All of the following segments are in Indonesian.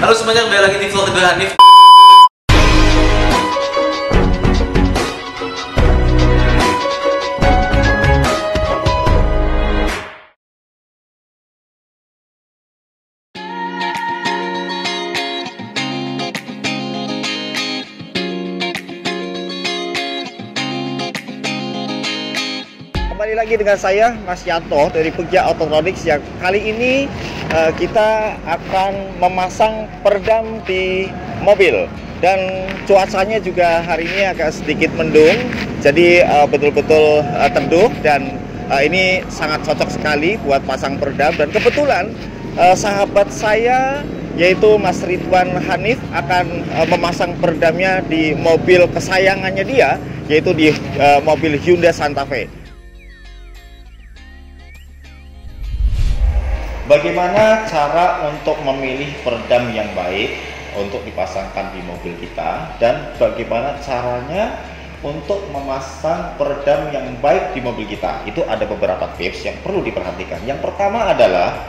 Halo semuanya, kembali lagi di vlog kedua Hanif. Kembali lagi dengan saya Mas Yanto dari Pegiat Autotronics, yang kali ini kita akan memasang peredam di mobil. Dan cuacanya juga hari ini agak sedikit mendung, jadi betul-betul teduh, dan ini sangat cocok sekali buat pasang peredam. Dan kebetulan sahabat saya yaitu Mas Ridwan Hanif akan memasang peredamnya di mobil kesayangannya dia, yaitu di mobil Hyundai Santa Fe. Bagaimana cara untuk memilih peredam yang baik untuk dipasangkan di mobil kita, dan bagaimana caranya untuk memasang peredam yang baik di mobil kita? Itu ada beberapa tips yang perlu diperhatikan. Yang pertama adalah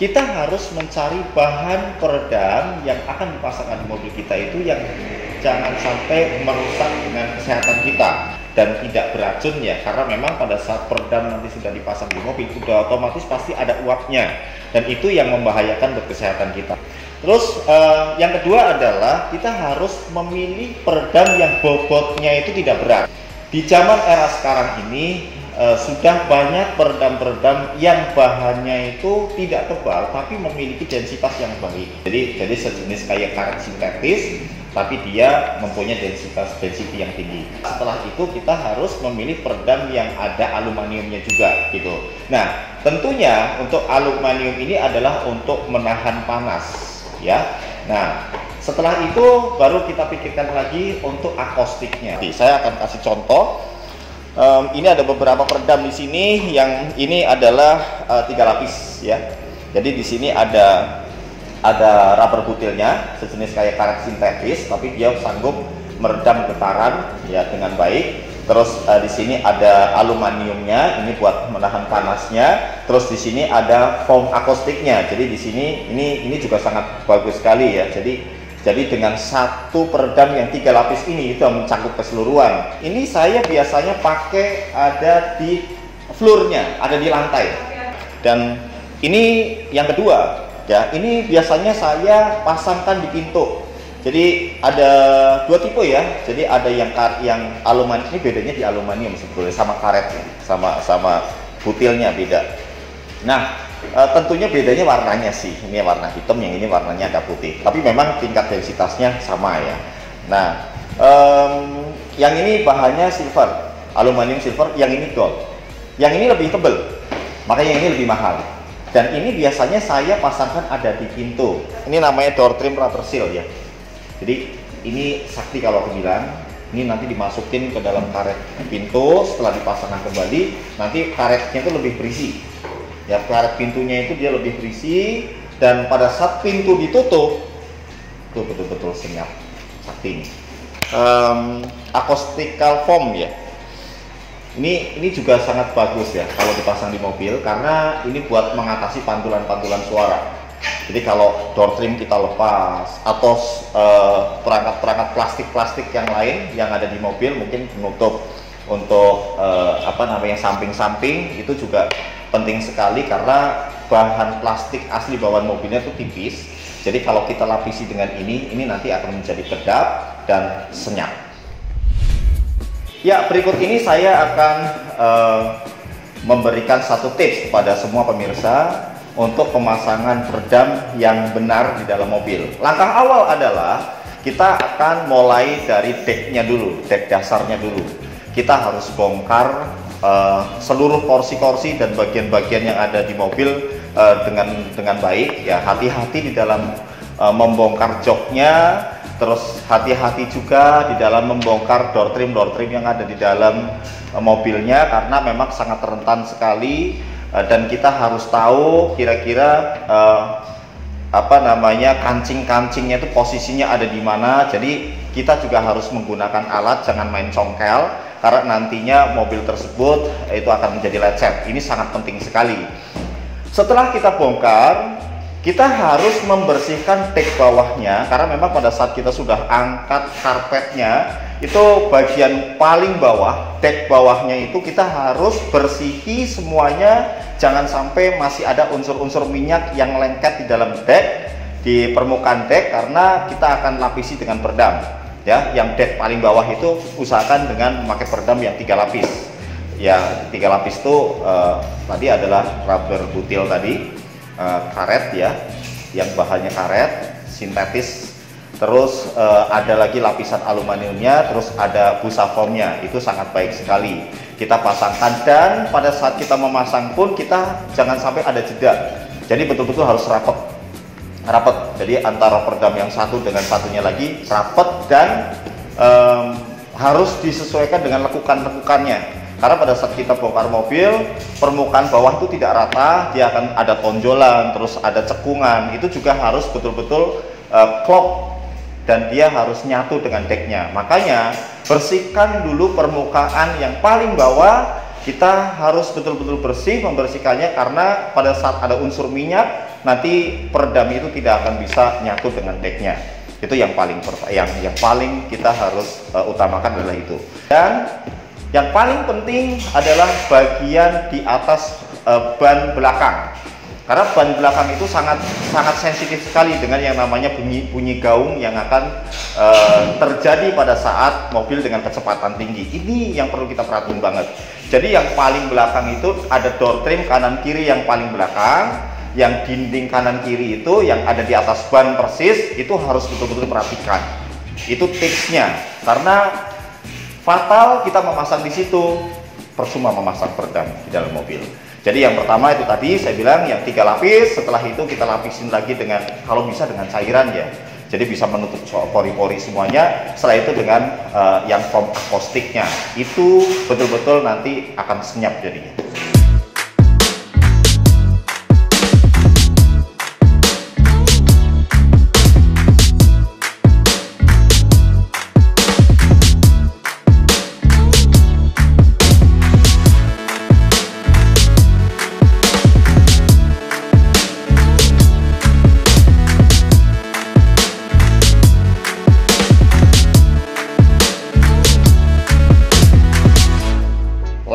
kita harus mencari bahan peredam yang akan dipasangkan di mobil kita itu yang jangan sampai merusak dengan kesehatan kita dan tidak beracun ya, karena memang pada saat peredam nanti sudah dipasang di mobil sudah otomatis pasti ada uapnya, dan itu yang membahayakan untuk kesehatan kita. Terus yang kedua adalah kita harus memilih peredam yang bobotnya itu tidak berat. Di zaman era sekarang ini sudah banyak peredam-peredam yang bahannya itu tidak tebal tapi memiliki densitas yang baik. Jadi sejenis kayak karet sintetis, tapi dia mempunyai density yang tinggi. Setelah itu kita harus memilih peredam yang ada aluminiumnya juga gitu. Nah, tentunya untuk aluminium ini adalah untuk menahan panas ya. Nah, setelah itu baru kita pikirkan lagi untuk akustiknya. Jadi, saya akan kasih contoh. Ini ada beberapa peredam di sini, yang ini adalah 3 lapis ya. Jadi di sini ada rubber butilnya sejenis kayak karet sintetis, tapi dia sanggup meredam getaran ya dengan baik. Terus di sini ada aluminiumnya, ini buat menahan panasnya. Terus di sini ada foam akustiknya. Jadi di sini ini juga sangat bagus sekali ya. Jadi dengan satu peredam yang 3 lapis ini itu mencakup keseluruhan. Ini saya biasanya pakai ada di floornya, ada di lantai. Dan ini yang kedua ya, ini biasanya saya pasangkan di pintu. Jadi ada 2 tipe ya. Jadi ada yang aluminium, ini bedanya di aluminium sebetulnya sama karetnya, sama butilnya beda. Nah, tentunya bedanya warnanya sih. Ini warna hitam, yang ini warnanya agak putih. Tapi memang tingkat densitasnya sama ya. Nah, yang ini bahannya silver, aluminium silver, yang ini gold. Yang ini lebih tebal, makanya yang ini lebih mahal. Dan ini biasanya saya pasangkan ada di pintu. Ini namanya door trim rubber seal ya. Jadi ini sakti kalau aku bilang. Ini nanti dimasukin ke dalam karet pintu. Setelah dipasangkan kembali, nanti karetnya itu lebih berisi. Ya, karet pintunya itu dia lebih berisi, dan pada saat pintu ditutup itu betul-betul senyap. Sakti ini. Acoustical foam ya. Ini juga sangat bagus ya kalau dipasang di mobil, karena ini buat mengatasi pantulan-pantulan suara. Jadi kalau door trim kita lepas atau perangkat-perangkat plastik-plastik yang lain yang ada di mobil, mungkin penutup untuk samping-samping, itu juga penting sekali, karena bahan plastik asli bawaan mobilnya itu tipis. Jadi kalau kita lapisi dengan ini nanti akan menjadi kedap dan senyap. Ya, berikut ini saya akan memberikan satu tips kepada semua pemirsa untuk pemasangan peredam yang benar di dalam mobil. Langkah awal adalah kita akan mulai dari decknya dulu, deck dasarnya dulu. Kita harus bongkar seluruh kursi-kursi dan bagian-bagian yang ada di mobil dengan baik ya. Hati-hati di dalam membongkar joknya, terus hati-hati juga di dalam membongkar door trim yang ada di dalam mobilnya, karena memang sangat rentan sekali. Dan kita harus tahu kira-kira kancing-kancingnya itu posisinya ada di mana. Jadi kita juga harus menggunakan alat, jangan main congkel, karena nantinya mobil tersebut itu akan menjadi lecet. Ini sangat penting sekali. Setelah kita bongkar, kita harus membersihkan dek bawahnya, karena memang pada saat kita sudah angkat karpetnya, itu bagian paling bawah, dek bawahnya itu kita harus bersihi semuanya, jangan sampai masih ada unsur-unsur minyak yang lengket di dalam dek, di permukaan dek, karena kita akan lapisi dengan peredam. Ya, yang dek paling bawah itu usahakan dengan memakai peredam yang 3 lapis. Ya, 3 lapis itu tadi adalah rubber butil tadi. Karet ya, yang bahannya karet sintetis, terus ada lagi lapisan aluminiumnya, terus ada busa foamnya. Itu sangat baik sekali kita pasangkan, dan pada saat kita memasang pun kita jangan sampai ada jeda, jadi betul-betul harus rapat. Jadi antara peredam yang satu dengan satunya lagi rapat, dan harus disesuaikan dengan lekukan-lekukannya. Karena pada saat kita bongkar mobil, permukaan bawah itu tidak rata, dia akan ada tonjolan, terus ada cekungan. Itu juga harus betul-betul klop, dan dia harus nyatu dengan deknya. Makanya bersihkan dulu permukaan yang paling bawah. Kita harus betul-betul bersih, membersihkannya, karena pada saat ada unsur minyak, nanti peredam itu tidak akan bisa nyatu dengan deknya. Itu yang paling kita harus utamakan adalah itu. Dan yang paling penting adalah bagian di atas ban belakang, karena ban belakang itu sangat sensitif sekali dengan yang namanya bunyi gaung yang akan terjadi pada saat mobil dengan kecepatan tinggi. Ini yang perlu kita perhatiin banget. Jadi yang paling belakang itu ada door trim kanan kiri, yang paling belakang, yang dinding kanan kiri itu yang ada di atas ban persis, itu harus betul-betul perhatikan. Itu tipsnya, karena fatal kita memasang di situ, percuma memasang peredam di dalam mobil. Jadi yang pertama itu tadi saya bilang yang 3 lapis, setelah itu kita lapisin lagi dengan, kalau bisa dengan cairan ya, jadi bisa menutup pori-pori semuanya. Setelah itu dengan yang foam akustiknya, itu betul-betul nanti akan senyap jadinya.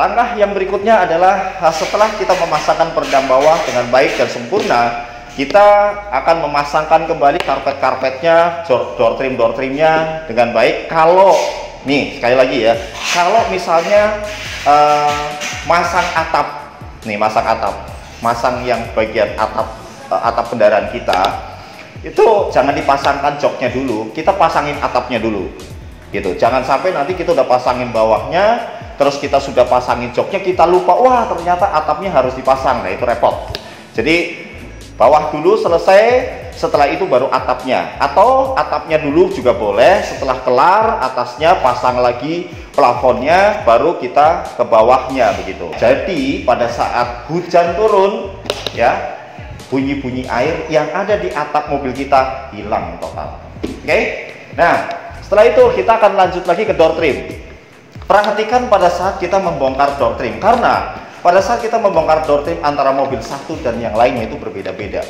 Langkah yang berikutnya adalah setelah kita memasangkan peredam bawah dengan baik dan sempurna, kita akan memasangkan kembali karpet-karpetnya, door trimnya dengan baik. Kalau nih sekali lagi ya, kalau misalnya masang atap, masang yang bagian atap kendaraan kita, itu jangan dipasangkan joknya dulu, kita pasangin atapnya dulu, gitu. Jangan sampai nanti kita udah pasangin bawahnya, terus kita sudah pasangin joknya, kita lupa, wah ternyata atapnya harus dipasang. Nah itu repot. Jadi bawah dulu selesai, setelah itu baru atapnya, atau atapnya dulu juga boleh, setelah kelar atasnya pasang lagi plafonnya, baru kita ke bawahnya begitu. Jadi pada saat hujan turun ya, bunyi-bunyi air yang ada di atap mobil kita hilang total. Oke? Nah setelah itu kita akan lanjut lagi ke door trim. Perhatikan pada saat kita membongkar door trim, karena pada saat kita membongkar door trim antara mobil satu dan yang lainnya itu berbeda-beda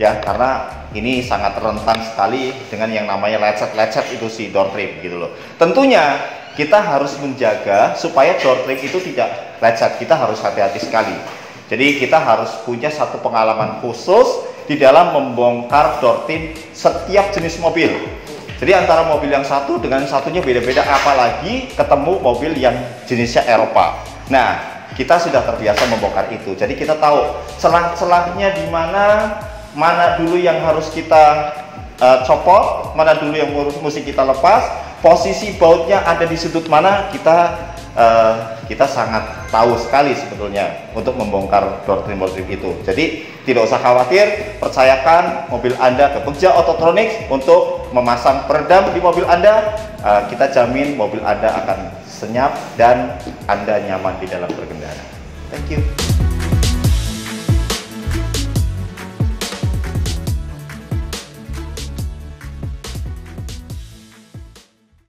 ya, karena ini sangat rentan sekali dengan yang namanya lecet-lecet itu si door trim gitu loh. Tentunya kita harus menjaga supaya door trim itu tidak lecet, kita harus hati-hati sekali. Jadi kita harus punya satu pengalaman khusus di dalam membongkar door trim setiap jenis mobil. Jadi antara mobil yang satu dengan satunya beda-beda, apalagi ketemu mobil yang jenisnya Eropa. Nah, kita sudah terbiasa membongkar itu. Jadi kita tahu celah-celahnya di mana dulu yang harus kita copot, mana dulu yang mesti kita lepas, posisi bautnya ada di sudut mana, kita sangat tahu sekali sebetulnya untuk membongkar door trim itu. Jadi tidak usah khawatir, percayakan mobil Anda ke Peugeot Autotronics untuk memasang peredam di mobil Anda. Kita jamin mobil Anda akan senyap dan Anda nyaman di dalam berkendara. Thank you.